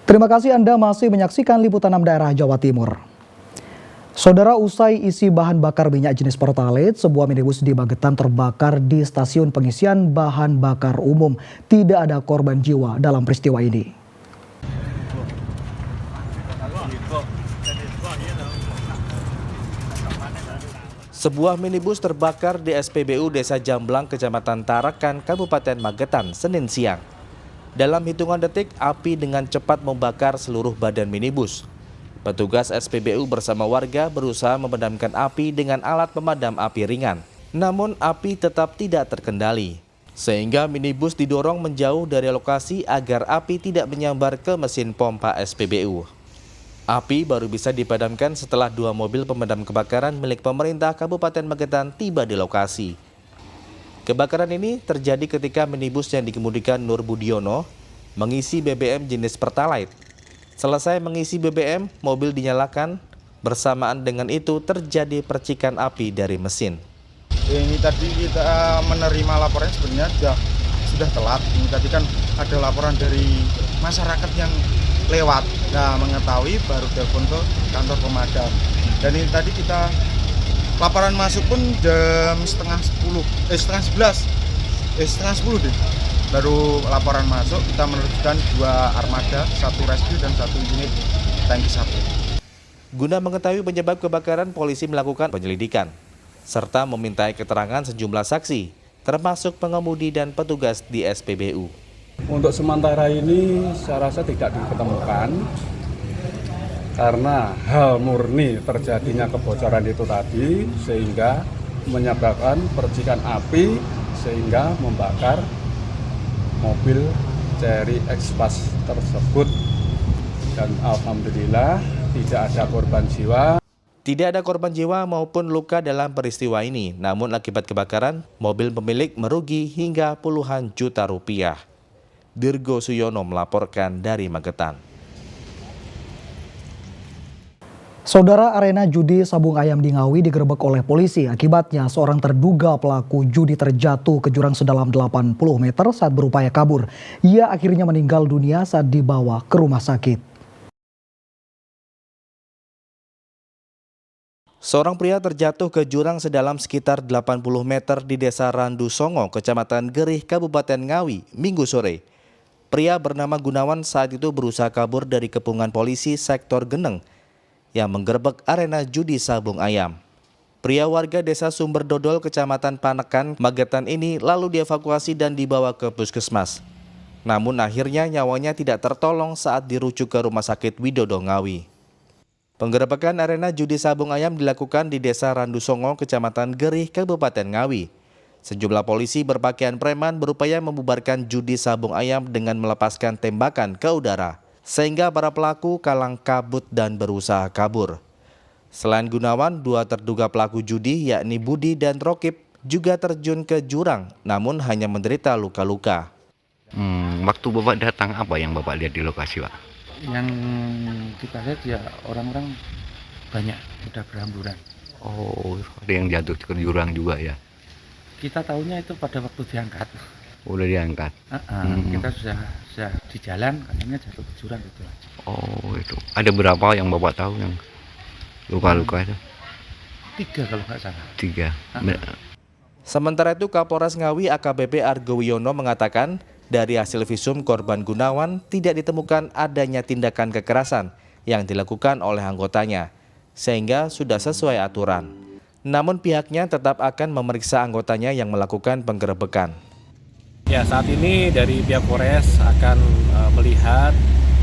Terima kasih Anda masih menyaksikan Liputan 6 Daerah Jawa Timur. Saudara, usai isi bahan bakar minyak jenis Pertalite, sebuah minibus di Magetan terbakar di stasiun pengisian bahan bakar umum. Tidak ada korban jiwa dalam peristiwa ini. Sebuah minibus terbakar di SPBU Desa Jamblang, Kecamatan Tarakan, Kabupaten Magetan, Senin siang. Dalam hitungan detik, api dengan cepat membakar seluruh badan minibus. Petugas SPBU bersama warga berusaha memadamkan api dengan alat pemadam api ringan. Namun api tetap tidak terkendali, sehingga minibus didorong menjauh dari lokasi agar api tidak menyambar ke mesin pompa SPBU. Api baru bisa dipadamkan setelah 2 mobil pemadam kebakaran milik pemerintah Kabupaten Magetan tiba di lokasi. Kebakaran ini terjadi ketika minibus yang dikemudikan Nur Budiono mengisi BBM jenis Pertalite. Selesai mengisi BBM, mobil dinyalakan. Bersamaan dengan itu terjadi percikan api dari mesin. Ini tadi kita menerima laporan sebenarnya sudah telat. Ini tadi kan ada laporan dari masyarakat yang lewat. Nah, mengetahui baru telepon ke kantor pemadam. Dan ini tadi kita laporan masuk pun jam setengah 10 deh. Baru laporan masuk, kita menerjunkan 2 armada, 1 rescue dan 1 unit tangki sapu. Guna mengetahui penyebab kebakaran, polisi melakukan penyelidikan serta memintai keterangan sejumlah saksi, termasuk pengemudi dan petugas di SPBU. Untuk sementara ini saya rasa tidak diketemukan karena hal murni terjadinya kebocoran itu tadi sehingga menyebabkan percikan api sehingga membakar mobil Cherry Express tersebut, dan alhamdulillah tidak ada korban jiwa. Tidak ada korban jiwa maupun luka dalam peristiwa ini, namun akibat kebakaran, mobil pemilik merugi hingga puluhan juta rupiah. Dirgo Suyono melaporkan dari Magetan. Saudara, arena judi Sabung Ayam di Ngawi digerebek oleh polisi. Akibatnya seorang terduga pelaku judi terjatuh ke jurang sedalam 80 meter saat berupaya kabur. Ia akhirnya meninggal dunia saat dibawa ke rumah sakit. Seorang pria terjatuh ke jurang sedalam sekitar 80 meter di Desa Randu Songo, Kecamatan Gerih, Kabupaten Ngawi, Minggu sore. Pria bernama Gunawan saat itu berusaha kabur dari kepungan polisi sektor Geneng yang menggerebek arena judi Sabung Ayam. Pria warga Desa Sumberdodol, Kecamatan Panekan, Magetan ini lalu dievakuasi dan dibawa ke puskesmas. Namun akhirnya nyawanya tidak tertolong saat dirujuk ke Rumah Sakit Widodo Ngawi. Penggerebekan arena judi Sabung Ayam dilakukan di Desa Randu Songo, Kecamatan Gerih, Kabupaten Ngawi. Sejumlah polisi berpakaian preman berupaya membubarkan judi Sabung Ayam dengan melepaskan tembakan ke udara, sehingga para pelaku kalang kabut dan berusaha kabur. Selain Gunawan, 2 terduga pelaku judi yakni Budi dan Rokib juga terjun ke jurang, namun hanya menderita luka-luka. Waktu Bapak datang, apa yang Bapak lihat di lokasi, Pak? Yang kita lihat ya orang-orang banyak udah berhamburan. Oh, ada yang jatuh ke jurang juga ya? Kita tahunya itu pada waktu diangkat. Udah diangkat? Kita sudah di jalan, katanya jatuh ke jurang gitu aja. Oh, itu. Ada berapa yang Bapak tahu yang luka-luka itu? 3 kalau nggak salah. 3. Sementara itu Kapolres Ngawi AKBP Argo Wiono mengatakan dari hasil visum korban Gunawan tidak ditemukan adanya tindakan kekerasan yang dilakukan oleh anggotanya, sehingga sudah sesuai aturan. Namun pihaknya tetap akan memeriksa anggotanya yang melakukan penggerebekan. Ya, saat ini dari pihak Polres akan melihat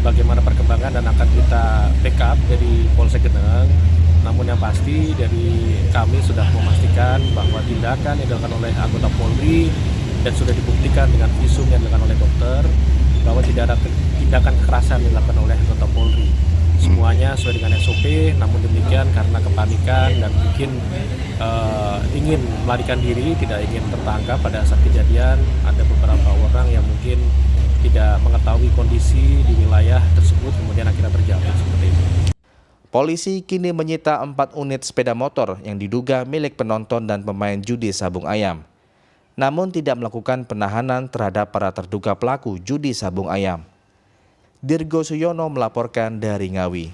bagaimana perkembangan dan akan kita backup dari Polsek Geneng. Namun yang pasti dari kami sudah memastikan bahwa tindakan yang dilakukan oleh anggota Polri dan sudah dibuktikan dengan visum yang dilakukan oleh dokter bahwa tidak ada tindakan kekerasan yang dilakukan oleh anggota Polri. Semuanya sesuai dengan SOP, namun demikian karena kepanikan dan mungkin ingin melarikan diri, tidak ingin tertangkap pada saat kejadian, ada beberapa orang yang mungkin tidak mengetahui kondisi di wilayah tersebut, kemudian akhirnya terjatuh seperti itu. Polisi kini menyita 4 unit sepeda motor yang diduga milik penonton dan pemain judi Sabung Ayam. Namun tidak melakukan penahanan terhadap para terduga pelaku judi Sabung Ayam. Dirgo Suyono melaporkan dari Ngawi.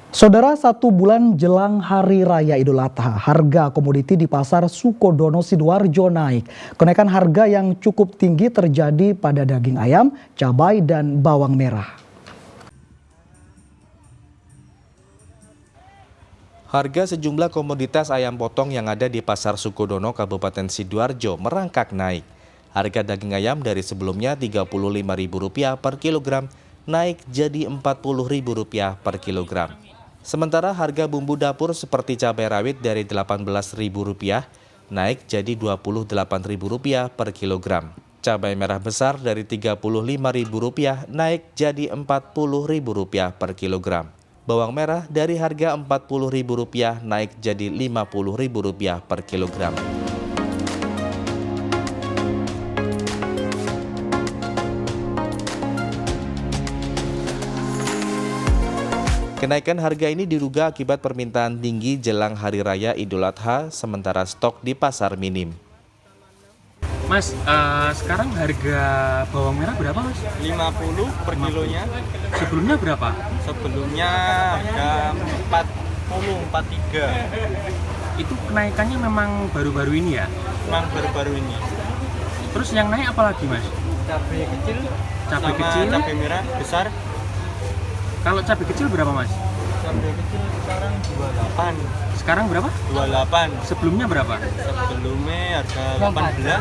Saudara, 1 bulan jelang Hari Raya Idul Adha, harga komoditi di Pasar Sukodono Sidoarjo naik. Kenaikan harga yang cukup tinggi terjadi pada daging ayam, cabai, dan bawang merah. Harga sejumlah komoditas ayam potong yang ada di Pasar Sukodono, Kabupaten Sidoarjo merangkak naik. Harga daging ayam dari sebelumnya Rp35.000 per kilogram naik jadi Rp40.000 per kilogram. Sementara harga bumbu dapur seperti cabai rawit dari Rp18.000 naik jadi Rp28.000 per kilogram. Cabai merah besar dari Rp35.000 naik jadi Rp40.000 per kilogram. Bawang merah dari harga Rp40.000 naik jadi Rp50.000 per kilogram. Kenaikan harga ini diduga akibat permintaan tinggi jelang Hari Raya Idul Adha, sementara stok di pasar minim. Mas, sekarang harga bawang merah berapa, Mas? 50 per kilonya. Sebelumnya berapa? Sebelumnya harga 43. Itu kenaikannya memang baru-baru ini ya? Memang baru-baru ini. Terus yang naik apa lagi, Mas? Cabai kecil Cabai sama kecil. cabai merah besar. Kalau cabai kecil berapa, Mas? Cabai kecil sekarang 28. Sekarang berapa? 28. Sebelumnya berapa? Sebelumnya harga 18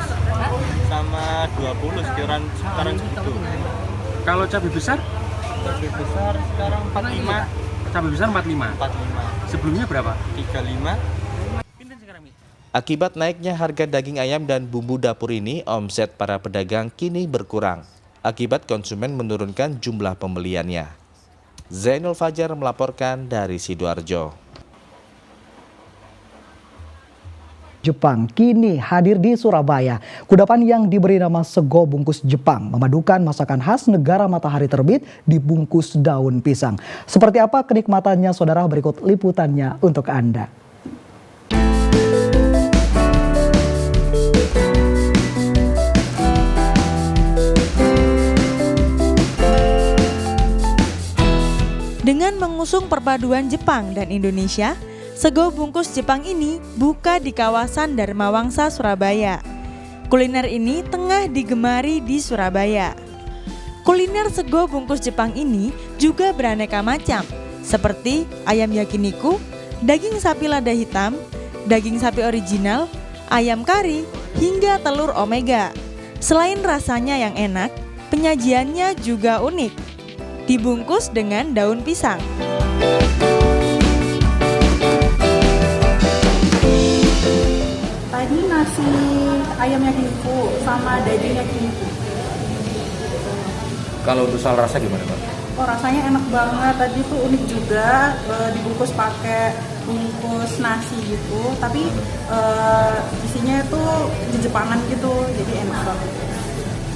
sama 20 sekitaran segitu. Kalau cabai besar? Cabai besar sekarang 45. Cabai besar 45. 45. Sebelumnya berapa? 35. Akibat naiknya harga daging ayam dan bumbu dapur ini, omset para pedagang kini berkurang. Akibat konsumen menurunkan jumlah pembeliannya. Zainul Fajar melaporkan dari Sidoarjo. Jepang kini hadir di Surabaya. Kudapan yang diberi nama sego bungkus Jepang memadukan masakan khas negara matahari terbit dibungkus daun pisang. Seperti apa kenikmatannya, saudara, berikut liputannya untuk Anda. Dengan mengusung perpaduan Jepang dan Indonesia, sego bungkus Jepang ini buka di kawasan Dharma Wangsa, Surabaya. Kuliner ini tengah digemari di Surabaya. Kuliner sego bungkus Jepang ini juga beraneka macam, seperti ayam yakiniku, daging sapi lada hitam, daging sapi original, ayam kari, hingga telur omega. Selain rasanya yang enak, penyajiannya juga unik. Dibungkus dengan daun pisang. Tadi nasi ayam yakiniku sama daging yakiniku. Kalau untuk soal rasa gimana, Pak? Oh, rasanya enak banget. Tadi tuh unik juga, dibungkus pakai bungkus nasi gitu, tapi isinya itu di Jepangan gitu, jadi enak banget.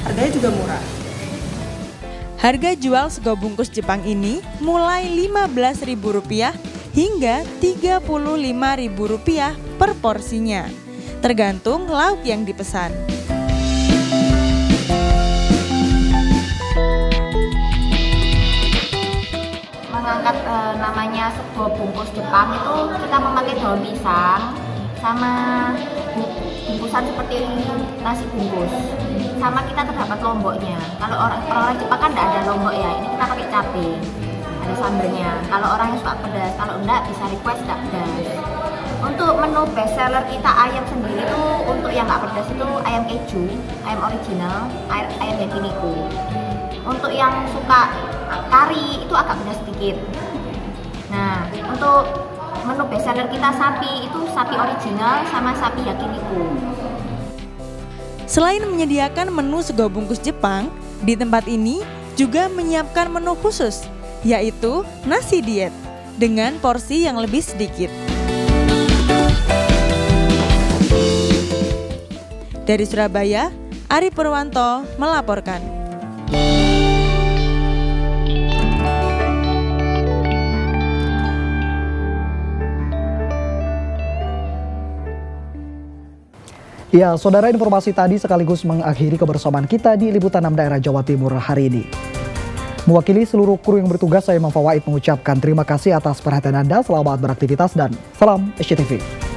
Harganya juga murah. Harga jual sego bungkus Jepang ini mulai Rp15.000 hingga Rp35.000 per porsinya, tergantung lauk yang dipesan. Mengangkat namanya sego bungkus Jepang itu kita memakai daun pisang sama bungkusan seperti nasi bungkus. Sama kita terdapat lomboknya. Kalau orang Jepang kan tidak ada lombok ya. Ini kita pakai cabai, ada sambalnya. Kalau orang yang suka pedas, kalau enggak bisa request tidak pedas. Untuk menu best seller kita ayam sendiri itu untuk yang nggak pedas itu ayam keju, ayam original, ayam yakiniku. Untuk yang suka kari itu agak pedas sedikit. Nah, untuk menu best seller kita sapi itu sapi original sama sapi yakiniku. Selain menyediakan menu sego bungkus Jepang, di tempat ini juga menyiapkan menu khusus, yaitu nasi diet dengan porsi yang lebih sedikit. Dari Surabaya, Ari Purwanto melaporkan. Ya, saudara, informasi tadi sekaligus mengakhiri kebersamaan kita di Liputan 6 Daerah Jawa Timur hari ini. Mewakili seluruh kru yang bertugas, saya Imam Fawaid mengucapkan terima kasih atas perhatian Anda, selamat beraktivitas dan salam SCTV.